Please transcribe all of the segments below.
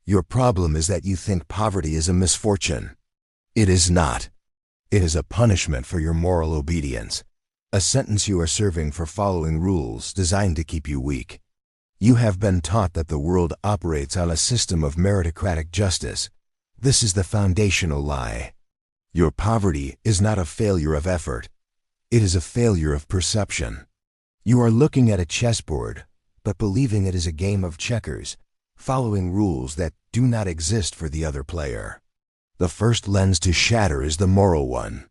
Your problem is that you think poverty is a misfortune. It is not. It is a punishment for your moral obedience, a sentence you are serving for following rules designed to keep you weak. You have been taught that the world operates on a system of meritocratic justice. This is the foundational lie. Your poverty is not a failure of effort. It is a failure of perception. You are looking at a chessboard, but believing it is a game of checkers, following rules that do not exist for the other player. The first lens to shatter is the moral one.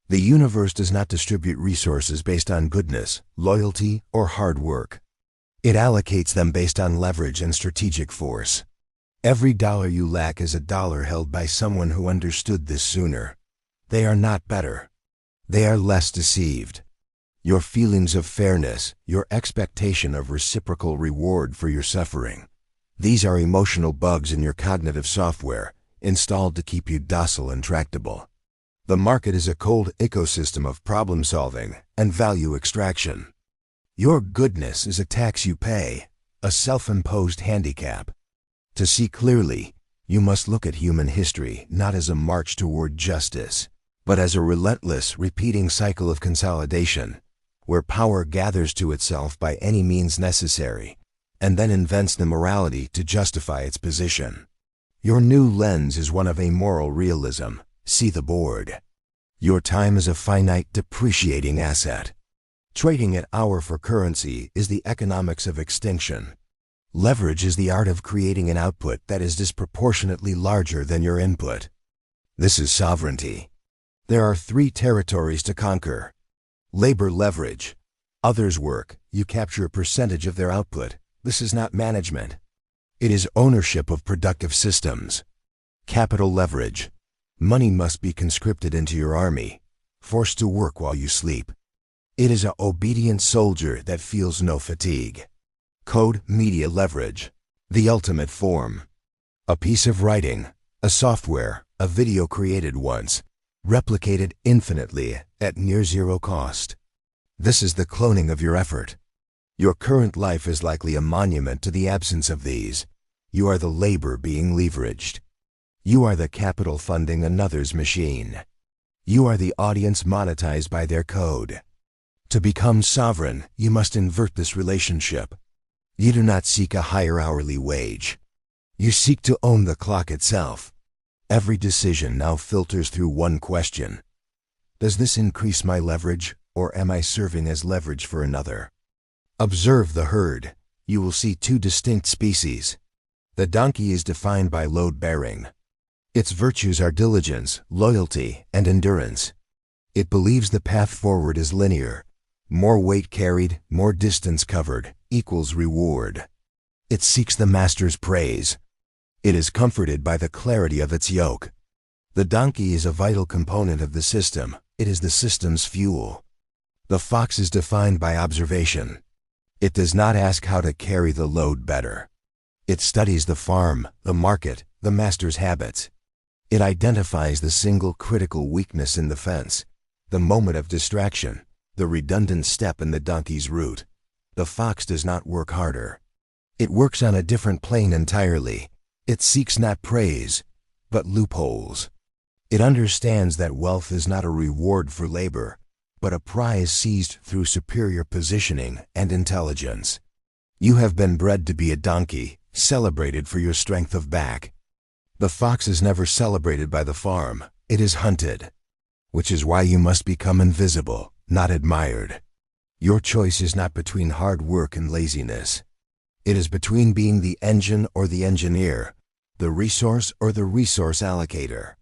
The universe does not distribute resources based on goodness, loyalty, or hard work. It allocates them based on leverage and strategic force. Every dollar you lack is a dollar held by someone who understood this sooner. They are not better. They are less deceived. Your feelings of fairness, your expectation of reciprocal reward for your suffering, these are emotional bugs in your cognitive software, installed to keep you docile and tractable. The market is a cold ecosystem of problem solving and value extraction. Your goodness is a tax you pay, a self-imposed handicap. To see clearly, you must look at human history not as a march toward justice, but as a relentless, repeating cycle of consolidation, where power gathers to itself by any means necessary, and then invents the morality to justify its position. Your new lens is one of amoral realism. See the board. Your time is a finite, depreciating asset. Trading at hour for currency is the economics of extinction. Leverage is the art of creating an output that is disproportionately larger than your input. This is sovereignty. There are 3 territories to conquer. Labor leverage. Others work, you capture a percentage of their output. This is not management. It is ownership of productive systems. Capital leverage. Money must be conscripted into your army, forced to work while you sleep. It is an obedient soldier that feels no fatigue. Code media leverage. The ultimate form. A piece of writing, a software, a video created once, replicated infinitely at near zero cost. This is the cloning of your effort. Your current life is likely a monument to the absence of these. You are the labor being leveraged. You are the capital funding another's machine. You are the audience monetized by their code. To become sovereign, you must invert this relationship. You do not seek a higher hourly wage. You seek to own the clock itself. Every decision now filters through one question. Does this increase my leverage, or am I serving as leverage for another? Observe the herd. You will see 2 distinct species. The donkey is defined by load-bearing. Its virtues are diligence, loyalty, and endurance. It believes the path forward is linear. More weight carried, more distance covered, equals reward. It seeks the master's praise. It is comforted by the clarity of its yoke. The donkey is a vital component of the system. It is the system's fuel. The fox is defined by observation. It does not ask how to carry the load better. It studies the farm, the market, the master's habits. It identifies the single critical weakness in the fence, the moment of distraction, the redundant step in the donkey's route. The fox does not work harder. It works on a different plane entirely. It seeks not praise, but loopholes. It understands that wealth is not a reward for labor, but a prize seized through superior positioning and intelligence. You have been bred to be a donkey, celebrated for your strength of back. The fox is never celebrated by the farm, it is hunted. Which is why you must become invisible, not admired. Your choice is not between hard work and laziness. It is between being the engine or the engineer, the resource or the resource allocator.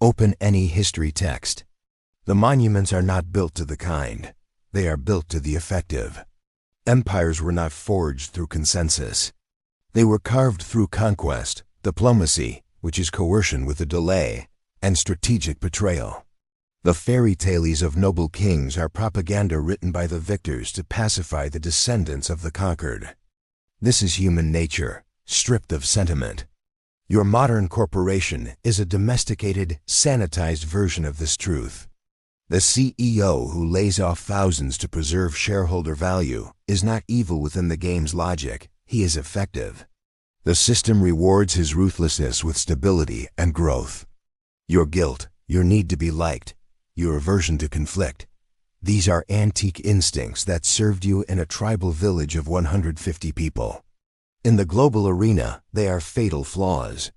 Open any history text. The monuments are not built to the kind. They are built to the effective. Empires were not forged through consensus. They were carved through conquest, diplomacy, which is coercion with a delay, and strategic betrayal. The fairy tales of noble kings are propaganda written by the victors to pacify the descendants of the conquered. This is human nature, stripped of sentiment. Your modern corporation is a domesticated, sanitized version of this truth. The CEO who lays off thousands to preserve shareholder value is not evil within the game's logic, he is effective. The system rewards his ruthlessness with stability and growth. Your guilt, your need to be liked, your aversion to conflict, these are antique instincts that served you in a tribal village of 150 people. In the global arena, they are fatal flaws.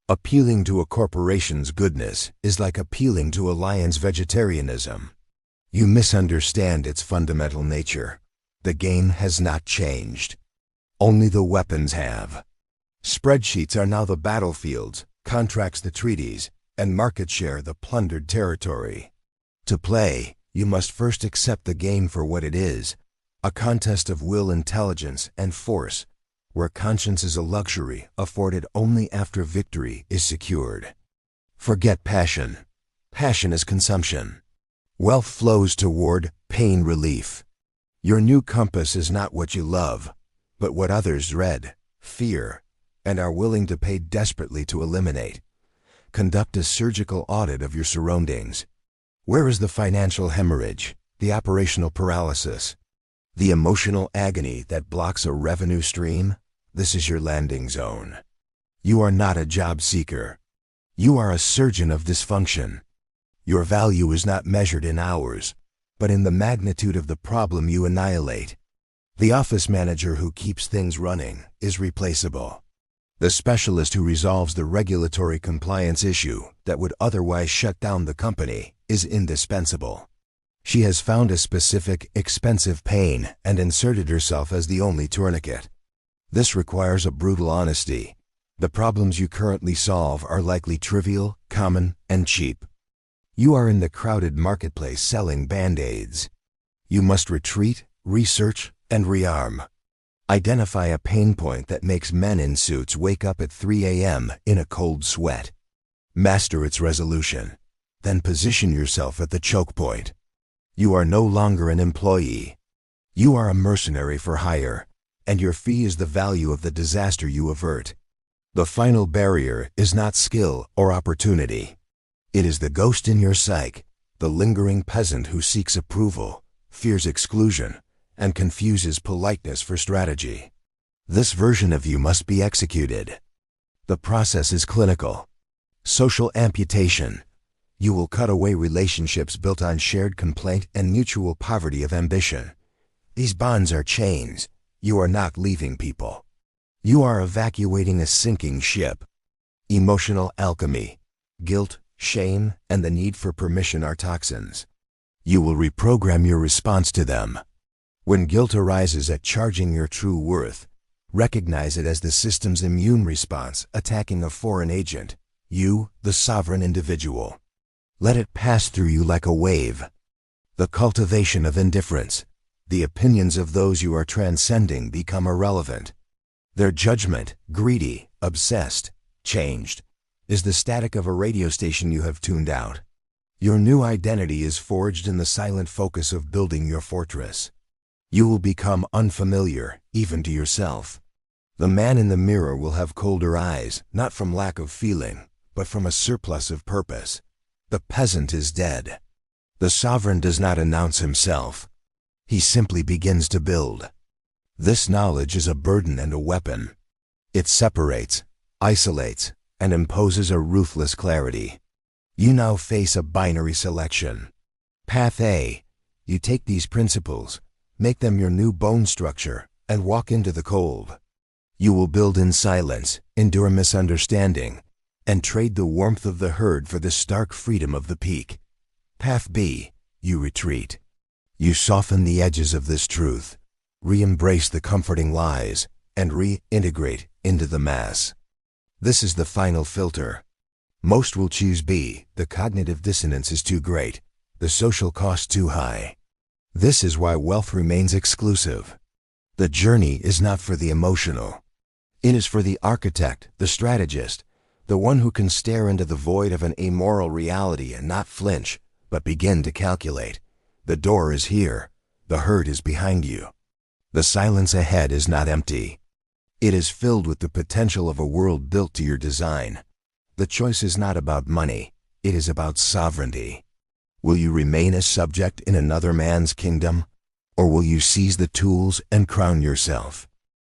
Appealing to a corporation's goodness is like appealing to a lion's vegetarianism. You misunderstand its fundamental nature. The game has not changed. Only the weapons have. Spreadsheets are now the battlefields, contracts the treaties, and market share the plundered territory. To play, you must first accept the game for what it is, a contest of will, intelligence, and force, where conscience is a luxury afforded only after victory is secured. Forget passion. Passion is consumption. Wealth flows toward pain relief. Your new compass is not what you love, but what others dread, fear, and are willing to pay desperately to eliminate. Conduct a surgical audit of your surroundings. Where is the financial hemorrhage, the operational paralysis, the emotional agony that blocks a revenue stream? This is your landing zone. You are not a job seeker. You are a surgeon of dysfunction. Your value is not measured in hours, but in the magnitude of the problem you annihilate. The office manager who keeps things running is replaceable. The specialist who resolves the regulatory compliance issue that would otherwise shut down the company is indispensable. She has found a specific, expensive pain and inserted herself as the only tourniquet. This requires a brutal honesty. The problems you currently solve are likely trivial, common, and cheap. You are in the crowded marketplace selling Band-Aids. You must retreat, research, and rearm. Identify a pain point that makes men in suits wake up at 3 a.m. in a cold sweat. Master its resolution. Then position yourself at the choke point. You are no longer an employee. You are a mercenary for hire, and your fee is the value of the disaster you avert. The final barrier is not skill or opportunity. It is the ghost in your psyche, the lingering peasant who seeks approval, fears exclusion, and confuses politeness for strategy. This version of you must be executed. The process is clinical. Social amputation. You will cut away relationships built on shared complaint and mutual poverty of ambition. These bonds are chains. You are not leaving people. You are evacuating a sinking ship. Emotional alchemy. Guilt, shame, and the need for permission are toxins. You will reprogram your response to them. When guilt arises at charging your true worth, recognize it as the system's immune response attacking a foreign agent, you, the sovereign individual. Let it pass through you like a wave. The cultivation of indifference. The opinions of those you are transcending become irrelevant. Their judgment, greedy, obsessed, changed, is the static of a radio station you have tuned out. Your new identity is forged in the silent focus of building your fortress. You will become unfamiliar, even to yourself. The man in the mirror will have colder eyes, not from lack of feeling, but from a surplus of purpose. The peasant is dead. The sovereign does not announce himself. He simply begins to build. This knowledge is a burden and a weapon. It separates, isolates, and imposes a ruthless clarity. You now face a binary selection. Path A. You take these principles, make them your new bone structure, and walk into the cold. You will build in silence, endure misunderstanding, and trade the warmth of the herd for the stark freedom of the peak. Path B. You retreat. You soften the edges of this truth, re-embrace the comforting lies, and reintegrate into the mass. This is the final filter. Most will choose B. The cognitive dissonance is too great, the social cost too high. This is why wealth remains exclusive. The journey is not for the emotional. It is for the architect, the strategist, the one who can stare into the void of an amoral reality and not flinch, but begin to calculate. The door is here. The herd is behind you. The silence ahead is not empty. It is filled with the potential of a world built to your design. The choice is not about money. It is about sovereignty. Will you remain a subject in another man's kingdom, or will you seize the tools and crown yourself?